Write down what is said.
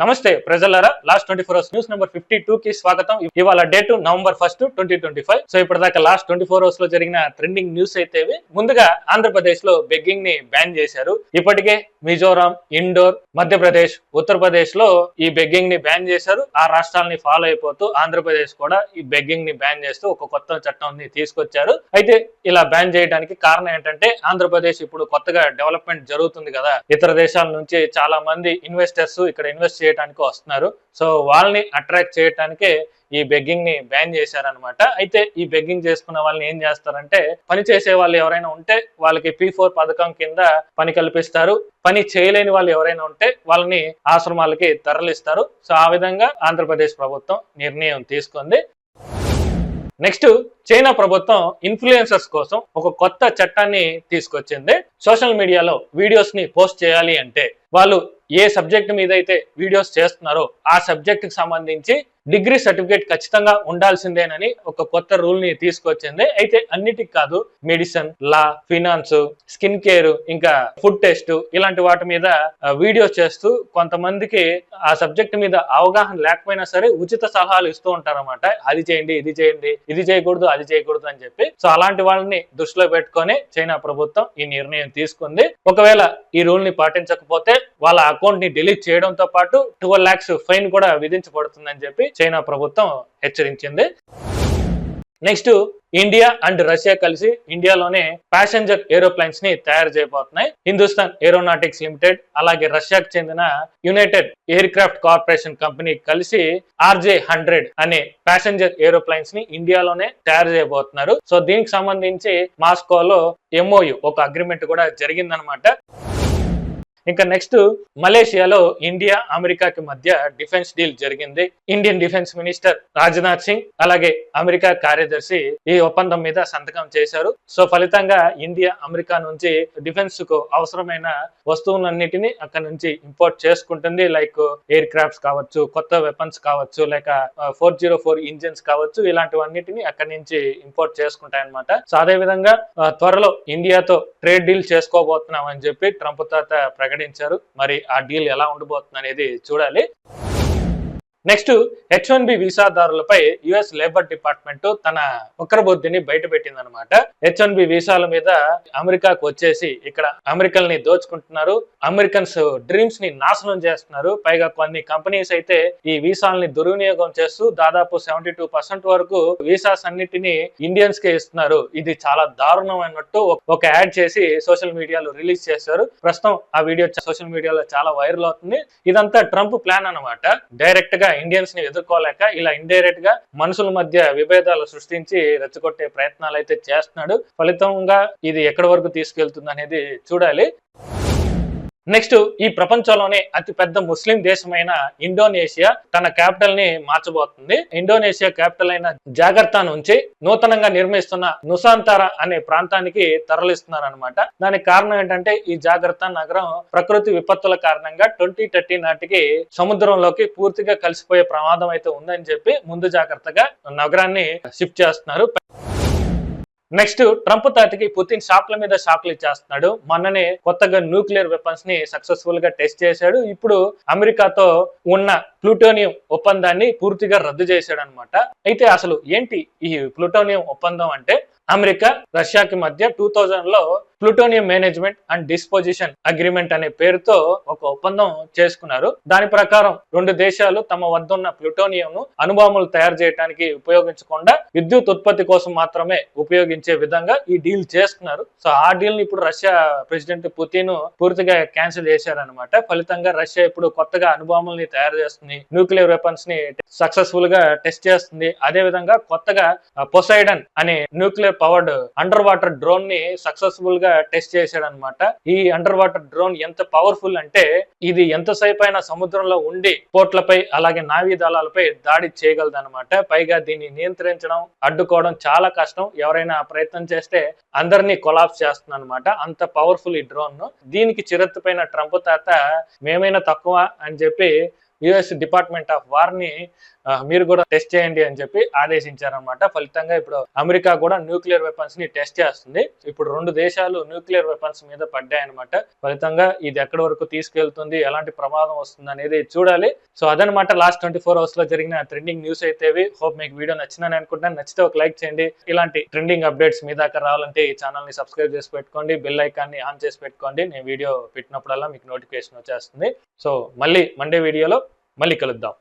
నమస్తే ప్రజలారా, last 24 hours news number 52 కి స్వాగతం. ఇవాళ డేట్ నవంబర్ 1, 2025. సో ఇప్పటిదాకా లాస్ట్ 24 అవర్స్ లో జరిగిన ట్రెండింగ్ న్యూస్ అయితే ముందుగా ఆంధ్రప్రదేశ్ లో బెగ్గింగ్ ని బ్యాన్ చేశారు. ఇప్పటికే మిజోరాం, ఇండోర్, మధ్యప్రదేశ్, ఉత్తరప్రదేశ్ లో ఈ బెగ్గింగ్ ని బ్యాన్ చేశారు. ఆ రాష్ట్రాలని ఫాలో అయిపోతూ ఆంధ్రప్రదేశ్ కూడా ఈ బెగ్గింగ్ ని బ్యాన్ చేస్తూ ఒక కొత్త చట్టాన్ని తీసుకొచ్చారు. అయితే ఇలా బ్యాన్ చేయడానికి కారణం ఏంటంటే ఆంధ్రప్రదేశ్ ఇప్పుడు కొత్తగా డెవలప్మెంట్ జరుగుతుంది కదా, ఇతర దేశాల నుంచి చాలా మంది ఇన్వెస్టర్స్ ఇక్కడ ఇన్వెస్ట్ చేయడానికి వస్తున్నారు. సో వాళ్ళని అట్రాక్ట్ చేయడానికే ఈ బెగ్గింగ్ ని బ్యాన్ చేశారనమాట. అయితే ఈ బెగ్గింగ్ చేసుకున్న వాళ్ళని ఏం చేస్తారంటే, పని చేసే వాళ్ళు ఎవరైనా ఉంటే వాళ్ళకి P4 పథకం కింద పని కల్పిస్తారు. పని చేయలేని వాళ్ళు ఎవరైనా ఉంటే వాళ్ళని ఆశ్రమాలకి తరలిస్తారు. సో ఆ విధంగా ఆంధ్రప్రదేశ్ ప్రభుత్వం నిర్ణయం తీసుకుంది. నెక్స్ట్, చైనా ప్రభుత్వం ఇన్ఫ్లుయెన్సర్స్ కోసం ఒక కొత్త చట్టాన్ని తీసుకొచ్చింది. సోషల్ మీడియాలో వీడియోస్ ని పోస్ట్ చేయాలి అంటే వాళ్ళు ఏ సబ్జెక్ట్ మీద అయితే వీడియోస్ చేస్తున్నారో ఆ సబ్జెక్ట్ కి సంబంధించి డిగ్రీ సర్టిఫికేట్ ఖచ్చితంగా ఉండాల్సిందేనని ఒక కొత్త రూల్ ని తీసుకొచ్చింది. అయితే అన్నిటికి కాదు, మెడిసిన్, లా, ఫినాన్స్, స్కిన్ కేర్, ఇంకా ఫుడ్ టెస్ట్ ఇలాంటి వాటి మీద వీడియోస్ చేస్తూ కొంతమందికి ఆ సబ్జెక్ట్ మీద అవగాహన లేకపోయినా సరే ఉచిత సలహాలు ఇస్తూ ఉంటారన్నమాట. అది చేయండి, ఇది చేయండి, ఇది చేయకూడదు, అది చేయకూడదు అని చెప్పి. సో అలాంటి వాళ్ళని దృష్టిలో పెట్టుకొని చైనా ప్రభుత్వం ఈ నిర్ణయం తీసుకుంది. ఒకవేళ ఈ రూల్ ని పాటించకపోతే వాళ్ళ అకౌంట్ ని డిలీట్ చేయడంతో పాటు 12 lakhs ఫైన్ కూడా విధించబడుతుందని చెప్పి చైనా ప్రభుత్వం హెచ్చరించింది. నెక్స్ట్, ఇండియా అండ్ రష్యా కలిసి ఇండియాలోనే ప్యాసింజర్ ఏరోప్లైన్స్ ని తయారు చేయబోతున్నాయి. హిందుస్థాన్ ఏరోనాటిక్స్ లిమిటెడ్ అలాగే రష్యాకు చెందిన United air craft corporation company కలిసి RJ-100 అనే ప్యాసింజర్ ఏరోప్లైన్స్ ని ఇండియాలోనే తయారు చేయబోతున్నారు. సో దీనికి సంబంధించి మాస్కోలో MOU ఒక అగ్రిమెంట్ కూడా జరిగిందనమాట. ఇంకా నెక్స్ట్, మలేషియాలో ఇండియా అమెరికాకి మధ్య డిఫెన్స్ డీల్ జరిగింది. Indian defence minister Rajnath Singh అలాగే అమెరికా కార్యదర్శి ఈ ఒప్పందం మీద సంతకం చేశారు. సో ఫలితంగా ఇండియా అమెరికా నుంచి డిఫెన్స్ కు అవసరమైన వస్తువులన్నిటిని అక్కడ నుంచి ఇంపోర్ట్ చేసుకుంటుంది. లైక్ ఎయిర్ క్రాఫ్ట్స్ కావచ్చు, కొత్త వెపన్స్ కావచ్చు, లేక 404 ఇంజిన్స్ కావచ్చు, ఇలాంటివన్నిటిని అక్కడి నుంచి ఇంపోర్ట్ చేసుకుంటాయి అనమాట. సో అదే విధంగా త్వరలో ఇండియాతో ట్రేడ్ డీల్ చేసుకోబోతున్నాం అని చెప్పి ట్రంప్ తాత ప్రకటించారు. మరి ఆ డీల్ ఎలా ఉండబోతుంది అనేది చూడాలి. Next, H-1B వీసాదారులపై US labour department తన వక్రబుద్ధిని బయట పెట్టిందనమాట. H-1B వీసాల మీద అమెరికాకు వచ్చేసి ఇక్కడ అమెరికల్ని దోచుకుంటున్నారు, అమెరికన్స్ డ్రీమ్స్ ని నాశనం చేస్తున్నారు. పైగా కొన్ని కంపెనీస్ అయితే ఈ వీసాలని దుర్వినియోగం చేస్తూ దాదాపు 72% వరకు వీసాస్ అన్నిటిని ఇండియన్స్ కే ఇస్తున్నారు. ఇది చాలా దారుణం అన్నట్టు ఒక యాడ్ చేసి సోషల్ మీడియాలో రిలీజ్ చేశారు. ప్రస్తుతం ఆ వీడియో సోషల్ మీడియాలో చాలా వైరల్ అవుతుంది. ఇదంతా ట్రంప్ ప్లాన్ అనమాట. డైరెక్ట్ గా ఇండియన్స్ ని ఎదుర్కోలేక ఇలా ఇండైరెక్ట్ గా మనుషుల మధ్య విభేదాలు సృష్టించి రెచ్చగొట్టే ప్రయత్నాలు అయితే చేస్తున్నాడు. ఫలితంగా ఇది ఎక్కడి వరకు తీసుకెళ్తుంది అనేది చూడాలి. నెక్స్ట్, ఈ ప్రపంచంలోనే అతిపెద్ద ముస్లిం దేశమైన ఇండోనేషియా తన క్యాపిటల్ ని మార్చబోతుంది. ఇండోనేషియా క్యాపిటల్ అయిన జకార్తా నుంచి నూతనంగా నిర్మిస్తున్న నుసాంతారా అనే ప్రాంతానికి తరలిస్తున్నారు అనమాట. దానికి కారణం ఏంటంటే, ఈ జకార్తా నగరం ప్రకృతి విపత్తుల కారణంగా 2030 నాటికి సముద్రంలోకి పూర్తిగా కలిసిపోయే ప్రమాదం అయితే ఉందని చెప్పి ముందు జాగ్రత్తగా నగరాన్ని షిఫ్ట్ చేస్తున్నారు. నెక్స్ట్, ట్రంప్ తాతికి పుతిన్ షాక్ల మీద షాక్లు ఇచ్చేస్తున్నాడు. మొన్ననే కొత్తగా న్యూక్లియర్ వెపన్స్ ని సక్సెస్ఫుల్ గా టెస్ట్ చేశాడు. ఇప్పుడు అమెరికాతో ఉన్న ప్లూటోనియం ఒప్పందాన్ని పూర్తిగా రద్దు చేశాడు అనమాట. అయితే అసలు ఏంటి ఈ ప్లూటోనియం ఒప్పందం అంటే, అమెరికా రష్యాకి మధ్య 2000లో plutonium management and disposition agreement అనే పేరుతో ఒక ఒప్పందం చేసుకున్నారు. దాని ప్రకారం రెండు దేశాలు తమ వద్ద ఉన్న ప్లూటోనియం ను అణుబాంబులు తయారు చేయడానికి ఉపయోగించకుండా విద్యుత్ ఉత్పత్తి కోసం మాత్రమే ఉపయోగించే విధంగా ఈ డీల్ చేసుకున్నారు. సో ఆ డీల్ ని ఇప్పుడు రష్యా ప్రెసిడెంట్ పుతిన్ పూర్తిగా క్యాన్సిల్ చేశారనమాట. ఫలితంగా రష్యా ఇప్పుడు కొత్తగా అణుబాంబుల్ని తయారు చేస్తుంది, న్యూక్లియర్ వెపన్స్ ని సక్సెస్ఫుల్ గా టెస్ట్ చేస్తుంది. అదే విధంగా కొత్తగా పొసైడన్ అనే nuclear powered under water drone ని సక్సెస్ఫుల్ గా టెస్ట్ చేశాడు అనమాట. ఈ అండర్ వాటర్ డ్రోన్ ఎంత పవర్ఫుల్ అంటే, ఇది ఎంతసేపు అయినా సముద్రంలో ఉండి పోర్ట్లపై అలాగే నావీ దళాలపై దాడి చేయగలదు అనమాట. పైగా దీన్ని నియంత్రించడం, అడ్డుకోవడం చాలా కష్టం. ఎవరైనా ప్రయత్నం చేస్తే అందరినీ కొలాప్స్ చేస్తుంది అనమాట. అంత పవర్ఫుల్ ఈ డ్రోన్. దీనికి చిరెత్తుపైన ట్రంప్ తాత మేమైనా తక్కువ అని చెప్పి US డిపార్ట్మెంట్ ఆఫ్ వార్ ని మీరు కూడా టెస్ట్ చేయండి అని చెప్పి ఆదేశించారనమాట. ఫలితంగా ఇప్పుడు అమెరికా కూడా న్యూక్లియర్ వెపన్స్ ని టెస్ట్ చేస్తుంది. ఇప్పుడు 2 దేశాలు న్యూక్లియర్ వెపన్స్ మీద పడ్డాయన్నమాట. ఫలితంగా ఇది ఎక్కడి వరకు తీసుకెళ్తుంది, ఎలాంటి ప్రమాదం వస్తుంది అనేది చూడాలి. సో అదనమాట లాస్ట్ 24 అవర్స్ లో జరిగిన ట్రెండింగ్ న్యూస్ అయితే. హోప్ మీకు వీడియో నచ్చిందని అనుకుంటున్నాను. నచ్చితే ఒక లైక్ చేయండి. ఇలాంటి ట్రెండింగ్ అప్డేట్స్ మీ దాకా రావాలంటే ఈ ఛానల్ ని సబ్స్క్రైబ్ చేసి పెట్టుకోండి, బెల్ ఐకాన్ ని ఆన్ చేసి పెట్టుకోండి. నేను వీడియో పెట్టినప్పుడల్లా మీకు నోటిఫికేషన్ వచ్చేస్తుంది. సో మళ్ళీ మండే వీడియోలో మళ్ళీ కలుద్దాం.